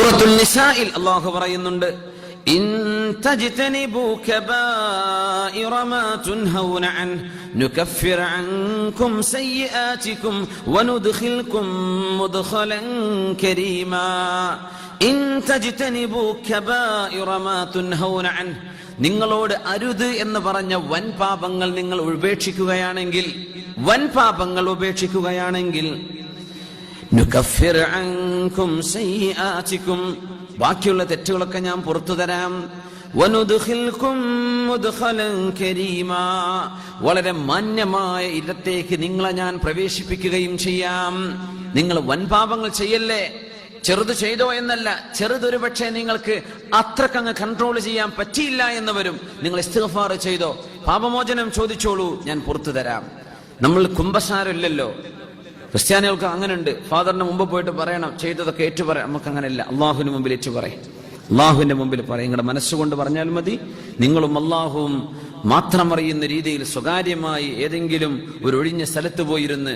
സൂറത്തുൽ നിസായിൽ അല്ലാഹു പറയുന്നുണ്ട്, ഇൻ തജ്തനിബു കബായിറ മാ തുൻഹൗന അൻ നുകഫിർ അൻകും സയ്യിആതികും വനുദ്ഖിൽകും മുദ്ഖലൻ കരീമാ. ഇൻ തജ്തനിബു കബായിറ മാ തുൻഹൗന അൻ, നിങ്ങളോട് അരുത് എന്ന് പറഞ്ഞ വൻ പാപങ്ങൾ നിങ്ങൾ ഉപേക്ഷിക്കുകയാണെങ്കിൽ, വൻ പാപങ്ങൾ ഉപേക്ഷിക്കുകയാണെങ്കിൽ, നുകഫിർ അൻകും സയ്യിആതികും, ബാക്കിയുള്ള തെറ്റുകളൊക്കെ ഞാൻ പുറത്തു തരാം. വനുദ്ഖിൽകും മുദ്ഖലൻ കരീമാ, വളരെ മാന്യമായ ഇടത്തേക്ക് നിങ്ങളെ ഞാൻ പ്രവേശിപ്പിക്കുകയും ചെയ്യാം. നിങ്ങൾ വൻ പാപങ്ങൾ ചെയ്യല്ലേ, ചെറുത് ചെയ്തോ എന്നല്ല, ചെറുതൊരു പക്ഷേ നിങ്ങൾക്ക് അത്രക്കങ്ങ് കൺട്രോൾ ചെയ്യാൻ പറ്റിയില്ല എന്ന് വരും. നിങ്ങൾ ഇസ്തിഗ്ഫാർ ചെയ്തോ, പാപമോചനം ചോദിച്ചോളൂ, ഞാൻ പുറത്തു തരാം. നമ്മൾ കുമ്പസാരമില്ലല്ലോ, ക്രിസ്ത്യാനികൾക്ക് അങ്ങനെ ഉണ്ട്. ഫാദറിന് മുമ്പ് പോയിട്ട് പറയണം, ചെയ്തതൊക്കെ ഏറ്റു പറയാം. നമുക്ക് അങ്ങനെയല്ല, അള്ളാഹുവിന് മുമ്പിൽ ഏറ്റു പറയും. അള്ളാഹുവിന്റെ മുമ്പിൽ പറയും. നിങ്ങളുടെ മനസ്സുകൊണ്ട് പറഞ്ഞാൽ മതി. നിങ്ങളും അള്ളാഹുവും മാത്രം അറിയുന്ന രീതിയിൽ സ്വകാര്യമായി ഏതെങ്കിലും ഒരു ഒഴിഞ്ഞ സ്ഥലത്ത് പോയിരുന്ന്,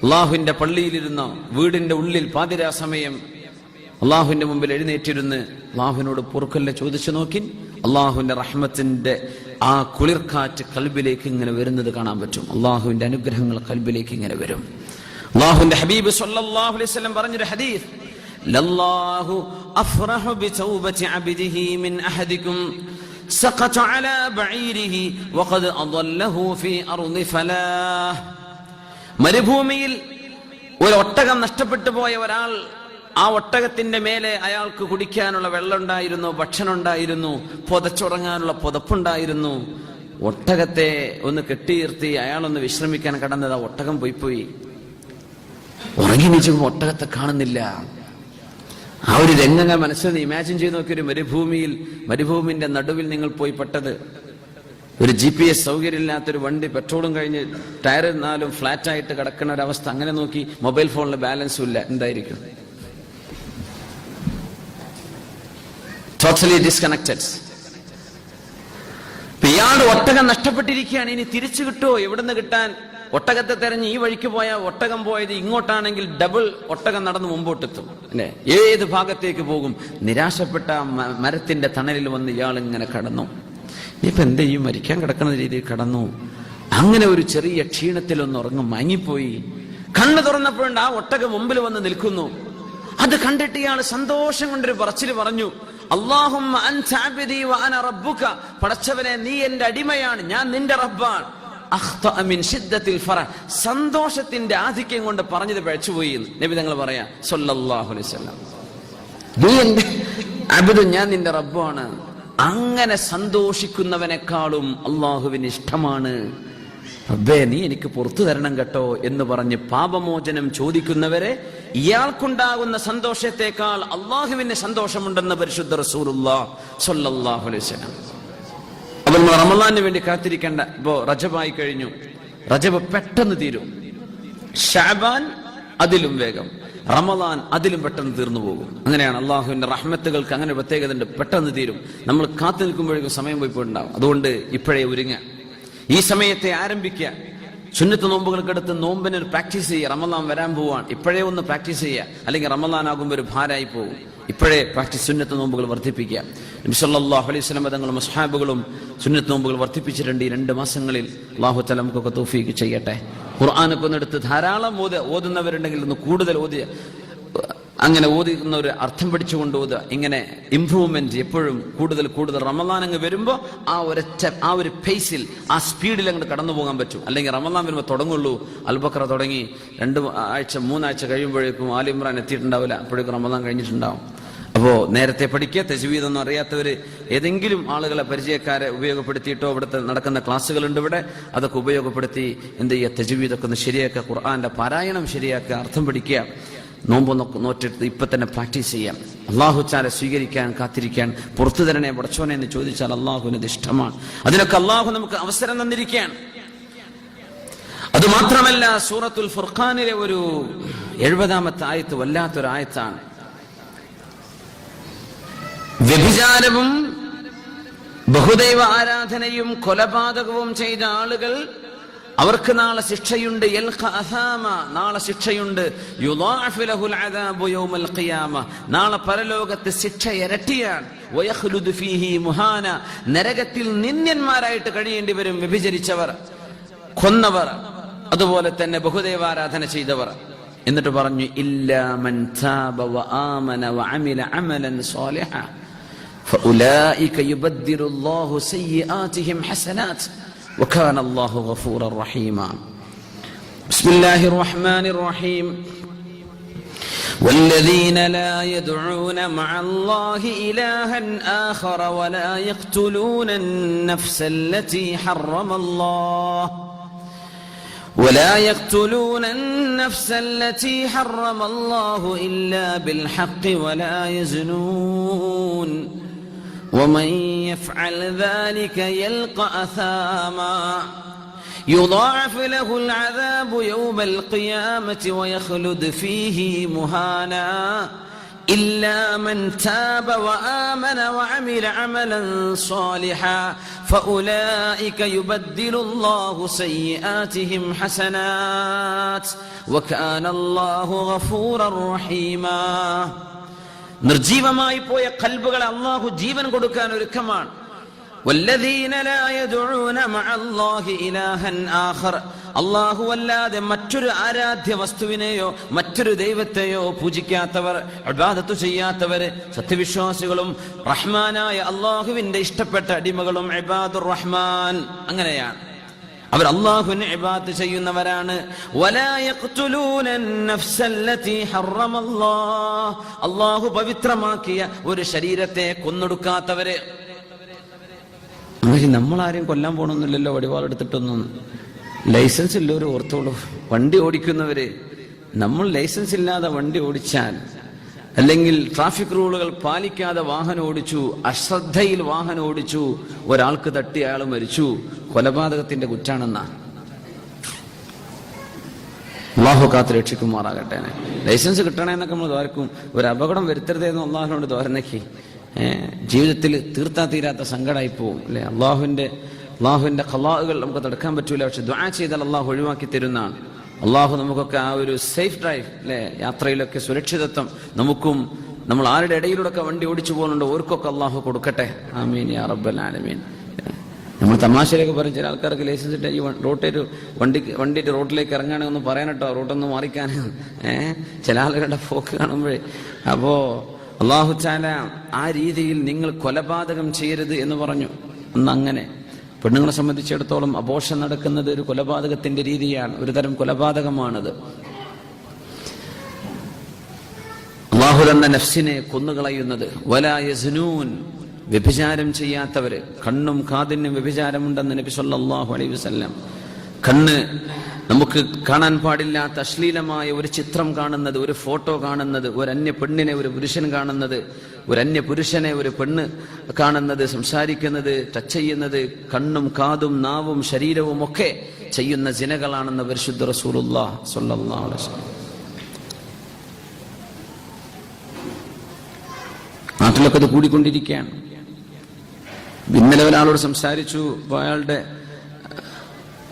അള്ളാഹുവിന്റെ പള്ളിയിലിരുന്നോ വീടിന്റെ ഉള്ളിൽ പാതിരാ സമയം അള്ളാഹുവിന്റെ മുമ്പിൽ എഴുന്നേറ്റിരുന്ന് അള്ളാഹുവിനോട് പൊറുക്കല്ല ചോദിച്ചു നോക്കി, അള്ളാഹുവിന്റെ റഹ്മത്തിന്റെ ആ കുളിർക്കാറ്റ് കൽബിലേക്ക് ഇങ്ങനെ വരുന്നത് കാണാൻ പറ്റും. അള്ളാഹുവിന്റെ അനുഗ്രഹങ്ങൾ കൽബിലേക്ക് ഇങ്ങനെ വരും. അള്ളാഹുവിന്റെ ഹബീബ് സല്ലല്ലാഹു അലൈഹി വസല്ലം പറഞ്ഞൊരു ഹദീസ്, ലല്ലാഹു അഫ്റഹു ബിതൗബതി അബ്ദിഹി മിൻ അഹദികും സഖത അലാ ബഈരിഹി വഖദ് അദല്ലഹു ഫീ അർളി ഫലാഹ്. മരുഭൂമിയിൽ ഒരു ഒട്ടകം നഷ്ടപ്പെട്ടു പോയ ഒരാൾ, ആ ഒട്ടകത്തിന്റെ മേലെ അയാൾക്ക് കുടിക്കാനുള്ള വെള്ളം ഉണ്ടായിരുന്നു, ഭക്ഷണം ഉണ്ടായിരുന്നു, പുതച്ചുറങ്ങാനുള്ള പുതപ്പുണ്ടായിരുന്നു. ഒട്ടകത്തെ ഒന്ന് കെട്ടിയിരുത്തി അയാളൊന്ന് വിശ്രമിക്കാൻ കടന്നത്, ആ ഒട്ടകം പോയി. ഉറങ്ങി നീച്ചുമ്പോൾ ഒട്ടകത്തെ കാണുന്നില്ല. ആ ഒരു രംഗങ്ങൾ മനസ്സിൽ ഇമാജിൻ ചെയ്ത് നോക്കിയൊരു മരുഭൂമിന്റെ നടുവിൽ നിങ്ങൾ പോയി പെട്ടത്. ഒരു GPS സൗകര്യമില്ലാത്തൊരു വണ്ടി, പെട്രോളും കഴിഞ്ഞ് ടയർ 4 ഫ്ലാറ്റ് ആയിട്ട് കിടക്കുന്ന ഒരവസ്ഥ. അങ്ങനെ നോക്കി മൊബൈൽ ഫോണിൽ ബാലൻസും ഇല്ല, എന്തായിരിക്കും? Totally disconnected. ഇയാളുടെ ഒട്ടകം നഷ്ടപ്പെട്ടിരിക്കുകയാണ്. ഇനി തിരിച്ചു കിട്ടുമോ? എവിടുന്ന് കിട്ടാൻ? ഒട്ടകത്തെ തെരഞ്ഞ് ഈ വഴിക്ക് പോയ ഒട്ടകം പോയത് ഇങ്ങോട്ടാണെങ്കിൽ ഡബിൾ ഒട്ടകം നടന്ന് മുമ്പോട്ടെത്തും അല്ലെ? ഏത് ഭാഗത്തേക്ക് പോകും? നിരാശപ്പെട്ട മരത്തിന്റെ തണലിൽ വന്ന് ഇയാൾ ഇങ്ങനെ കടന്നു. ഇനിയിപ്പോ എന്ത് ചെയ്യും? മരിക്കാൻ കിടക്കുന്ന രീതിയിൽ കടന്നു. അങ്ങനെ ഒരു ചെറിയ ക്ഷീണത്തിലൊന്ന് ഉറങ്ങും, മയങ്ങിപ്പോയി. കണ്ണു തുറന്നപ്പോഴുണ്ട് ആ ഒട്ടകം മുമ്പിൽ വന്ന് നിൽക്കുന്നു. അത് കണ്ടിട്ട് ഇയാൾ സന്തോഷം കൊണ്ടൊരു പറച്ചിൽ പറഞ്ഞു, അല്ലാഹുമ്മ അൻത അബ്ദി വ അന റബ്ബുക, പടച്ചവനെ നീ എന്റെ അടിമയാണ്, ഞാൻ നിന്റെ റബ്ബാണ്. അഖ്തഅ മിൻ ശിദ്ദത്തിൽ ഫറഹ്, സന്തോഷത്തിന്റെ ആധിക്യം കൊണ്ട് പറഞ്ഞത് പിഴച്ചുപോയി എന്ന് നബി തങ്ങൾ പറയാ സല്ലല്ലാഹു അലൈഹി വസല്ലം. നീ എന്റെ അബ്ദു, ഞാൻ നിന്റെ റബ്ബാണ്. അങ്ങനെ സന്തോഷിക്കുന്നവനെക്കാളും അള്ളാഹുവിന് ഇഷ്ടമാണ്, റബ്ബേ നീ എനിക്ക് പുറത്തു തരണം കേട്ടോ എന്ന് പറഞ്ഞ് പാപമോചനം ചോദിക്കുന്നവരെ ഇയാൾക്കുണ്ടാകുന്ന സന്തോഷത്തെക്കാൾ അള്ളാഹുവിന് സന്തോഷമുണ്ടെന്ന് പരിശുദ്ധ റസൂലുള്ളാഹി സ്വല്ലല്ലാഹു അലൈഹി വസല്ലം. അപ്പോൾ നമ്മൾ റമളാനിന് വേണ്ടി കാത്തിരിക്കേണ്ട. ഇപ്പോ റജബായി കഴിഞ്ഞു. റജബ് പെട്ടെന്ന് തീരും. ശഅബാൻ അതിലും വേഗം, റമളാൻ അതിലും പെട്ടെന്ന് തീർന്നു പോകും. അങ്ങനെയാണ് അള്ളാഹുവിന്റെ റഹ്മത്തുകൾക്ക് അങ്ങനെ പ്രത്യേകത ഉണ്ട്. പെട്ടെന്ന് തീരും. നമ്മൾ കാത്തു നിൽക്കുമ്പോഴേക്കും സമയം പോയിപ്പോയിട്ടുണ്ടാവും. അതുകൊണ്ട് ഇപ്പോഴേ ഒരുങ്ങുക, ഈ സമയത്തെ ആരംഭിക്കുക. സുന്നത്ത് നോമ്പുകൾക്ക് അടുത്ത് നോമ്പിന് ഒരു പ്രാക്ടീസ് ചെയ്യുക. റമളാൻ വരാൻ പോവാൻ, ഇപ്പോഴേ ഒന്ന് പ്രാക്ടീസ് ചെയ്യുക. അല്ലെങ്കിൽ റമളാൻ ആകുമ്പോൾ ഒരു ഭാരമായി പോകും. ഇപ്പോഴേ പ്രാക്ടീസ്, സുന്നത്ത് നോമ്പുകൾ വർദ്ധിപ്പിക്കുക. നബി സല്ലല്ലാഹു അലൈഹി വസല്ലം തങ്ങളും അസ്ഹാബുകളും സുന്നത്ത് നോമ്പുകൾ വർദ്ധിപ്പിച്ചിട്ടുണ്ട്. ഈ 2 മാസങ്ങളിൽ അല്ലാഹു തആല നമുക്കൊക്കെ തൗഫീഖ് ചെയ്യട്ടെ. ഖുർആനൊക്കെ ഒന്നെടുത്ത് ധാരാളം ഓതുന്നവരുണ്ടെങ്കിൽ ഒന്ന് കൂടുതൽ ഓതി, അങ്ങനെ ഓതുന്ന ഒരു അർത്ഥം പഠിച്ചുകൊണ്ട് ഓതുക. ഇങ്ങനെ ഇംപ്രൂവ്മെന്റ് എപ്പോഴും കൂടുതൽ റമളാൻ അങ്ങ് വരുമ്പോൾ ആ ഒരു പേസിൽ, ആ സ്പീഡിൽ അങ്ങോട്ട് കടന്നു പോകാൻ പറ്റും. അല്ലെങ്കിൽ റമളാൻ വരുമ്പോൾ തുടങ്ങുള്ളൂ. അൽബഖറ തുടങ്ങി 2 ആഴ്ച 3 ആഴ്ച കഴിയുമ്പോഴേക്കും ആൽ ഇമ്രാൻ എത്തിയിട്ടുണ്ടാവില്ല. അപ്പോഴേക്കും റമളാൻ കഴിഞ്ഞിട്ടുണ്ടാവും. അപ്പോ നേരത്തെ പഠിക്കുക. തജ്വീദ് ഒന്നും അറിയാത്തവര് ഏതെങ്കിലും ആളുകളെ, പരിചയക്കാരെ ഉപയോഗപ്പെടുത്തിയിട്ടോ, ഇവിടുത്തെ നടക്കുന്ന ക്ലാസ്സുകളുണ്ട് ഇവിടെ, അതൊക്കെ ഉപയോഗപ്പെടുത്തി എന്ത് ചെയ്യുക? തജ്വീദൊക്കെ ഒന്ന് ശരിയാക്കുക, ഖുർആന്റെ പാരായണം ശരിയാക്കുക, അർത്ഥം പഠിക്കുക. നോമ്പ് നോറ്റെടുത്ത് ഇപ്പൊ തന്നെ പ്രാക്ടീസ് ചെയ്യാം. അള്ളാഹു തആല സ്വീകരിക്കാൻ കാത്തിരിക്കാൻ, പുറത്തു തരണേ പടച്ചോനെ എന്ന് ചോദിച്ചാൽ അള്ളാഹുവിന് ഇഷ്ടമാണ്. അതിനൊക്കെ അള്ളാഹു നമുക്ക് അവസരം തന്നിരിക്കുകയാണ്. അതുമാത്രമല്ല, സൂറത്തുൽ ഫുർഖാനിലെ ഒരു 70-ാമത്തെ ആയത്ത് വല്ലാത്തൊരു ആയത്താണ്. വ്യഭിചാരവും ബഹുദൈവ ആരാധനയും കൊലപാതകവും ചെയ്ത ആളുകൾ അവർക്ക് നാളെ ശിക്ഷയുണ്ട്. യൽഖ അസാമ, നാളെ ശിക്ഷയുണ്ട്. യുളാഅഫു ലഹുൽ അദാബു യൗമൽ ഖിയാമ, നാളെ പരലോകത്ത് ശിക്ഷ ഇരട്ടിയാണ്. വയഖ്ലുദു ഫീഹി മുഹാന, നരകത്തിൽ നിന്ദ്യന്മാരായിട്ട് കഴിയേണ്ടി വരും വ്യഭിചരിച്ചവർ, കൊന്നവർ, അതുപോലെ തന്നെ ബഹുദൈവാരാധന ചെയ്തവർ. എന്നിട്ട് പറഞ്ഞു ഇല്ലാ മൻ താബ വആമന വഅമില അമലൻ സാലിഹാ ഫഉലൈക യുബദ്ദിലുല്ലാഹു സയ്യിആതിഹിം ഹസനാത് വകാന അല്ലാഹു ഗഫൂറർ റഹീമാ. ബിസ്മില്ലാഹിർ റഹ്മാനിർ റഹീം. والذين لا يدعون مع الله إلها آخر ولا يقتلون النفس التي حرم الله إلا بالحق ولا يزنون ومن يفعل ذلك يلقى أثاما يضاعف له العذاب يوم القيامة ويخلد فيه مهانا إلا من تاب وآمن وعمل عملا صالحا فأولئك يبدل الله سيئاتهم حسنات وكان الله غفورا رحيما. നിർജീവമായി പോയ ഖൽബുകളെ അല്ലാഹു ജീവൻ കൊടുക്കാൻ ഒരുക്കമാണ്. والذين لا يدعون مع الله إلها آخر, അല്ലാഹു അല്ലാതെ മറ്റൊരു ആരാധ്യ വസ്തുവിനെയോ മറ്റൊരു ദൈവത്തെയോ പൂജിക്കാത്തവർ, ഇബാദത്ത് ചെയ്യാത്തവര്, സത്യവിശ്വാസികളും റഹ്മാനായ അല്ലാഹുവിന്റെ ഇഷ്ടപ്പെട്ട അടിമകളും ഇബാദുർ റഹ്മാൻ, അങ്ങനെയാണ് അവർ. അല്ലാഹുവിനെ ഇബാദത്ത് ചെയ്യുന്നവരാണ്. വലാ യഖ്തുലൂന അൻ-നഫ്സല്ലതി ഹറമല്ലാഹ്, അല്ലാഹു പവിത്രമാക്കിയ ഒരു ശരീരത്തെ കൊന്നൊടുക്കാത്തവര്. നമ്മളാരെയും കൊല്ലാൻ പോകണമെന്നില്ലല്ലോ, വടിവാളെടുത്തിട്ടൊന്നും. ലൈസൻസ് ഇല്ലവർ ഓർത്തോളൂ. വണ്ടി ഓടിക്കുന്നവര്, നമ്മൾ ലൈസൻസ് ഇല്ലാതെ വണ്ടി ഓടിച്ചാൽ, അല്ലെങ്കിൽ ട്രാഫിക് റൂളുകൾ പാലിക്കാതെ വാഹനം ഓടിച്ചു, അശ്രദ്ധയിൽ വാഹനം ഓടിച്ചു, ഒരാൾക്ക് തട്ടി അയാൾ മരിച്ചു, കൊലപാതകത്തിന്റെ കുറ്റാണെന്നാ. അല്ലാഹു കാത്ത് രക്ഷിക്കുമാറാകട്ടെ. ലൈസൻസ് കിട്ടണമെന്നൊക്കെ നമ്മൾ ദ്വാരക്കും. ഒരു അപകടം വരുത്തരുതെന്ന് അള്ളാഹുനോട് ദ്വാരനക്കി ജീവിതത്തിൽ തീർത്താ തീരാത്ത സങ്കടമായി പോവും അല്ലെ. അള്ളാഹുവിന്റെ ഖലാഉകൾ നമുക്ക് തടുക്കാൻ പറ്റൂല. പക്ഷെ ദുആ ചെയ്താൽ അള്ളാഹു ഒഴിവാക്കി തരുന്നതാണ്. അള്ളാഹു നമുക്കൊക്കെ ആ ഒരു സേഫ് ഡ്രൈവ് അല്ലെ, യാത്രയിലൊക്കെ സുരക്ഷിതത്വം നമുക്കും നമ്മൾ ആരുടെ ഇടയിലൂടെ വണ്ടി ഓടിച്ചു പോകുന്നുണ്ടോ ഓർക്കൊക്കെ അള്ളാഹു കൊടുക്കട്ടെ. ആമീൻ യാ റബ്ബൽ ആലമീൻ. നമ്മൾ തമാശയിലൊക്കെ പറയും, ചില ആൾക്കാർക്ക് ലൈസൻസ് ഇട്ട് ഈ വണ്ടിയിട്ട് റോഡിലേക്ക് ഇറങ്ങുകയാണെന്ന് പറയാനട്ടോ, റോഡൊന്ന് മാറിക്കാൻ ചില ആളുകളുടെ പോക്ക് കാണുമ്പോഴേ. അപ്പോ അല്ലാഹു തആല ആ രീതിയിൽ നിങ്ങൾ കൊലപാതകം ചെയ്യരുത് എന്ന് പറഞ്ഞു. അങ്ങനെ പെണ്ണുങ്ങളെ സംബന്ധിച്ചിടത്തോളം അബോർഷൻ നടക്കുന്നത് ഒരു കൊലപാതകത്തിന്റെ രീതിയാണ്, ഒരു തരം കൊലപാതകമാണത്. അല്ലാഹു തന്ന നഫ്സിനെ കൊന്നുകളയുന്നത്. വലാ യസ്നൂൻ, വ്യഭിചാരം ചെയ്യാത്തവര്. കണ്ണും കാതിനും വ്യഭിചാരമുണ്ടെന്ന് നബി സല്ലല്ലാഹു അലൈഹി വസല്ലം. കണ്ണ് നമുക്ക് കാണാൻ പാടില്ലാത്ത അശ്ലീലമായ ഒരു ചിത്രം കാണുന്നത്, ഒരു ഫോട്ടോ കാണുന്നത്, ഒരു അന്യ പെണ്ണിനെ ഒരു പുരുഷൻ കാണുന്നത്, ഒരു അന്യ പുരുഷനെ ഒരു പെണ്ണ് കാണുന്നത്, സംസാരിക്കുന്നത്, ടച്ച് ചെയ്യുന്നത്, കണ്ണും കാതും നാവും ശരീരവും ഒക്കെ ചെയ്യുന്ന സിനകളാണെന്ന് പരിശുദ്ധ റസൂലുള്ളാഹി സ്വല്ലല്ലാഹു അലൈഹി വസല്ലം. നാട്ടിലൊക്കെ അത് കൂടിക്കൊണ്ടിരിക്കുകയാണ്. ഇന്നലെ ഒരാളോട് സംസാരിച്ചു. അയാളുടെ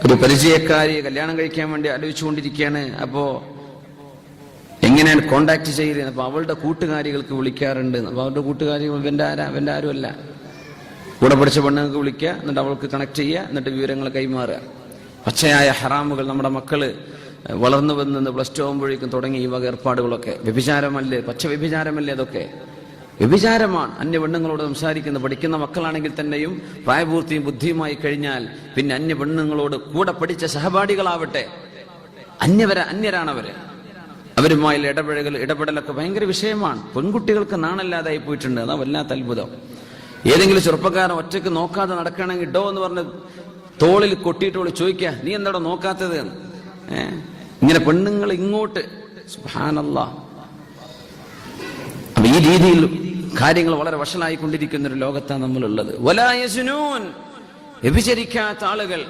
ഒരു പരിചയക്കാരിയെ കല്യാണം കഴിക്കാൻ വേണ്ടി ആലോചിച്ചുകൊണ്ടിരിക്കുകയാണ്. അപ്പോ എങ്ങനെയാണ് കോണ്ടാക്ട് ചെയ്യുന്നത്? അപ്പൊ അവളുടെ കൂട്ടുകാരികൾക്ക് വിളിക്കാറുണ്ട്. അപ്പൊ അവരുടെ കൂട്ടുകാരികൾ ഇവന്റെ ആരുമല്ല, കൂടെ പഠിച്ച പെണ്ണുങ്ങൾക്ക് വിളിക്കുക, എന്നിട്ട് അവൾക്ക് കണക്ട് ചെയ്യുക, എന്നിട്ട് വിവരങ്ങൾ കൈമാറുക. പച്ചയായ ഹറാമുകൾ നമ്മുടെ മക്കള് വളർന്നു വന്ന് പ്ലസ് 2 ആകുമ്പോഴേക്കും തുടങ്ങി ഈ വക ഏർപ്പാടുകളൊക്കെ. വ്യഭിചാരമല്ലേ, പച്ച വ്യഭിചാരമല്ലേ അതൊക്കെ? വ്യഭിചാരമാണ്. അന്യ പെണ്ണുങ്ങളോട് സംസാരിക്കുന്ന പഠിക്കുന്ന മക്കളാണെങ്കിൽ തന്നെയും പ്രായപൂർത്തിയും ബുദ്ധിയുമായി കഴിഞ്ഞാൽ പിന്നെ അന്യ പെണ്ണുങ്ങളോട് കൂടെ പഠിച്ച സഹപാഠികളാവട്ടെ, അന്യരാണവര്. അവരുമായുള്ള ഇടപെടലൊക്കെ ഭയങ്കര വിഷയമാണ്. പെൺകുട്ടികൾക്ക് നാണല്ലാതായി പോയിട്ടുണ്ട്. അതാ വല്ലാത്ത അത്ഭുതം. ഏതെങ്കിലും ചെറുപ്പക്കാരൻ ഒറ്റയ്ക്ക് നോക്കാതെ നടക്കുകയാണെങ്കിൽ ഡോ എന്ന് പറഞ്ഞ് തോളിൽ കൊട്ടിയിട്ട് ചോദിക്കുക, നീ എന്താടോ നോക്കാത്തത് എന്ന്. ഇങ്ങനെ പെണ്ണുങ്ങൾ ഇങ്ങോട്ട്, സുബ്ഹാനല്ലാഹ്. അപ്പൊ ഈ രീതിയിൽ കാര്യങ്ങൾ വളരെ വഷളായിക്കൊണ്ടിരിക്കുന്ന ഒരു ലോകത്താണ് നമ്മളുള്ളത്. വലാ യസ്നൂൻ, വ്യഭിചരിക്കാത്ത ആളുകൾ,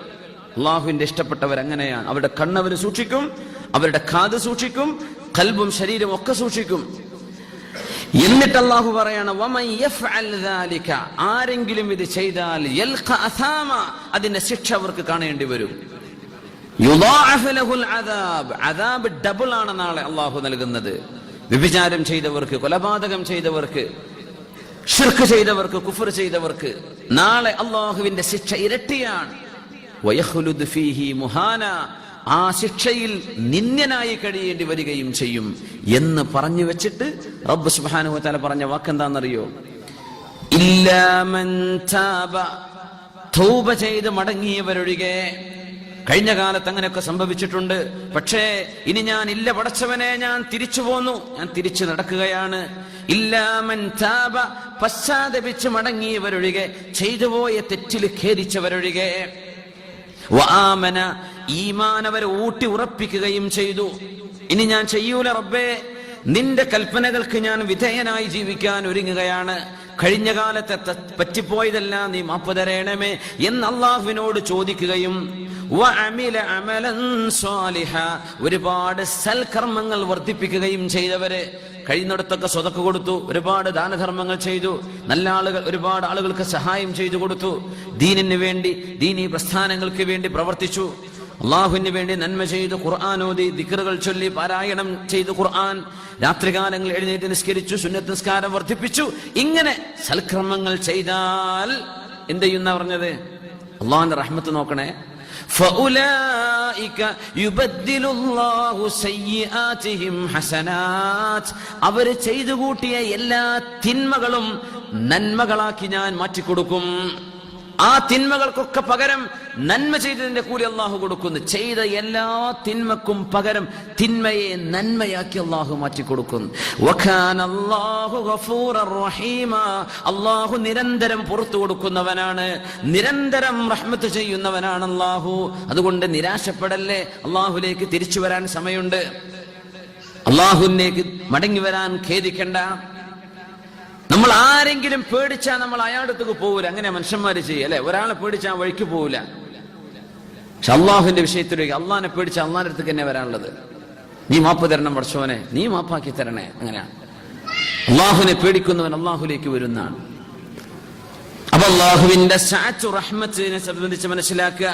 അള്ളാഹുവിന്റെ ഇഷ്ടപ്പെട്ടവർ അങ്ങനെയാണ്. അവരുടെ കണ്ണവർ സൂക്ഷിക്കും, അവരുടെ കാത് സൂക്ഷിക്കും, ഖൽബും ശരീരവും ഒക്കെ സൂക്ഷിക്കും. എന്നിട്ട് അള്ളാഹു പറയാണ്, വമൻ യഫ്അൽ ദാലിക, ആരെങ്കിലും ഇത് ചെയ്താൽ യൽഖ അസാമ, അതിന്റെ ശിക്ഷ അവർക്ക് കാണേണ്ടി വരും. യുളാഅഫു ലഹുൽ അദാബ്, അദാബ് ഡബിൾ ആണ് നാളെ അള്ളാഹു നൽകുന്നത്. വ്യഭിചാരം ചെയ്തവർക്ക്, കൊലപാതകം ചെയ്തവർക്ക്, ശിർക്ക് ചെയ്തവർക്ക്, കുഫർ ചെയ്തവർക്ക് നാളെ അള്ളാഹുവിന്റെ ശിക്ഷ ഇരട്ടിയാണ്. വയഖ്ലുദ് ഫീഹി മുഹാന, ആ ശിക്ഷയിൽ നിന്ദ്യനായി കഴിയേണ്ടി വരികയും ചെയ്യും എന്ന് പറഞ്ഞു വെച്ചിട്ട് റബ്ബ് സുബ്ഹാനഹു വ തആല പറഞ്ഞ വാക്കെന്താണെന്നറിയോ? ഇല്ലാ മൻ താബ, തൗബ ചെയ്ത് മടങ്ങിയവരൊഴികെ. കഴിഞ്ഞ കാലത്ത് അങ്ങനെയൊക്കെ സംഭവിച്ചിട്ടുണ്ട്. പക്ഷേ ഇനി ഞാൻ ഇല്ല പടച്ചവനെ, ഞാൻ തിരിച്ചു പോന്നു, ഞാൻ തിരിച്ചു നടക്കുകയാണ്. ഇല്ലാ മൻ താബ, പശ്ചാത്തപിച്ച് മടങ്ങിയവരൊഴികെ, ചെയ്തുപോയ തെറ്റിൽ ഖേദിച്ചവരൊഴികെ. വആമന, ഈമാൻ അവരെ ഊട്ടി ഉറപ്പിക്കുകയും ചെയ്തു. ഇനി ഞാൻ ചെയ്യൂല റബ്ബേ, നിന്റെ കൽപ്പനകൾക്ക് ഞാൻ വിധേയനായി ജീവിക്കാൻ ഒരുങ്ങുകയാണ്. കഴിഞ്ഞ കാലത്തെ പറ്റിപ്പോയതെല്ലാം നീ മാപ്പ് തരണമേ എന്ന് അള്ളാഹുവിനോട് ചോദിക്കുകയും വഅമില അമലൻ സ്വാലിഹ, ഒരുപാട് സൽക്കർമ്മങ്ങൾ വർദ്ധിപ്പിക്കുകയും ചെയ്തവര്. കഴിയുന്നിടത്തൊക്കെ സ്വതക്ക കൊടുത്തു, ഒരുപാട് ദാനധർമ്മങ്ങൾ ചെയ്തു, നല്ല ആളുകൾ ഒരുപാട് ആളുകൾക്ക് സഹായം ചെയ്തു കൊടുത്തു, ദീനിന് വേണ്ടി, ദീനീ പ്രസ്ഥാനങ്ങൾക്ക് വേണ്ടി പ്രവർത്തിച്ചു, അള്ളാഹുവിന് വേണ്ടി നന്മ ചെയ്തു, ഖുർആൻ ഓതി, ദിക്റുകൾ ചൊല്ലി, പാരായണം ചെയ്തു, ഖുർആൻ രാത്രികാലങ്ങൾ എഴുന്നേറ്റ് നിസ്കരിച്ചു, സുന്നത്ത് നിസ്കാരം വർദ്ധിപ്പിച്ചു. ഇങ്ങനെ സൽക്കർമ്മങ്ങൾ ചെയ്താൽ എന്ത് ചെയ്യുന്ന പറഞ്ഞത്? അള്ളാഹുവിന്റെ റഹ്മത്ത് നോക്കണേ. ഫഉലൈക യുബദ്ദിലുല്ലാഹു സയ്യിആതിഹിം ഹസനാത്ത്, അവർ ചെയ്തു കൂട്ടിയ എല്ലാ തിന്മകളും നന്മകളാക്കി ഞാൻ മാറ്റിക്കൊടുക്കും. ആ തിന്മകൾക്കൊക്കെ പകരം നന്മ ചെയ്തതിന്റെ കൂലി അള്ളാഹു കൊടുക്കുന്നു. ചെയ്ത എല്ലാ തിന്മക്കും പകരം തിന്മയെ നന്മയാക്കി അള്ളാഹു മാറ്റിക്കൊടുക്കുന്നു. വകാനല്ലാഹു ഗഫൂറർ റഹീമ, അള്ളാഹു നിരന്തരം പുറത്തു കൊടുക്കുന്നവനാണ്, നിരന്തരം റഹ്മത്ത് ചെയ്യുന്നവനാണ് അള്ളാഹു. അതുകൊണ്ട് നിരാശപ്പെടല്ലേ, അള്ളാഹുലേക്ക് തിരിച്ചു വരാൻ സമയമുണ്ട്, അള്ളാഹുവിലേക്ക് മടങ്ങി വരാൻ ഖേദിക്കണ്ട. നമ്മൾ ആരെങ്കിലും പേടിച്ചാൽ നമ്മൾ അയാളുടെ അടുത്തേക്ക് പോവില്ല. അങ്ങനെ മനുഷ്യന്മാര് ചെയ്യും അല്ലെ? ഒരാളെ പേടിച്ചാൽ വഴിക്ക് പോവില്ല. പക്ഷെ അള്ളാഹുവിന്റെ വിഷയത്തിലേക്ക് അള്ളാഹിനെ പേടിച്ചാൽ അള്ളാഹിന്റെ അടുത്തേക്ക് തന്നെ വരാനുള്ളത്. നീ മാപ്പ് തരണം പടച്ചോനെ, നീ മാപ്പാക്കി തരണേ. അങ്ങനെയാണ് അള്ളാഹുവിനെ പേടിക്കുന്നവൻ അള്ളാഹുലേക്ക് വരുന്നതാണ്. അപ്പൊ അള്ളാഹുവിന്റെ സഅത്ത് റഹ്മത്തിനെ സംബന്ധിച്ച് മനസ്സിലാക്കുക.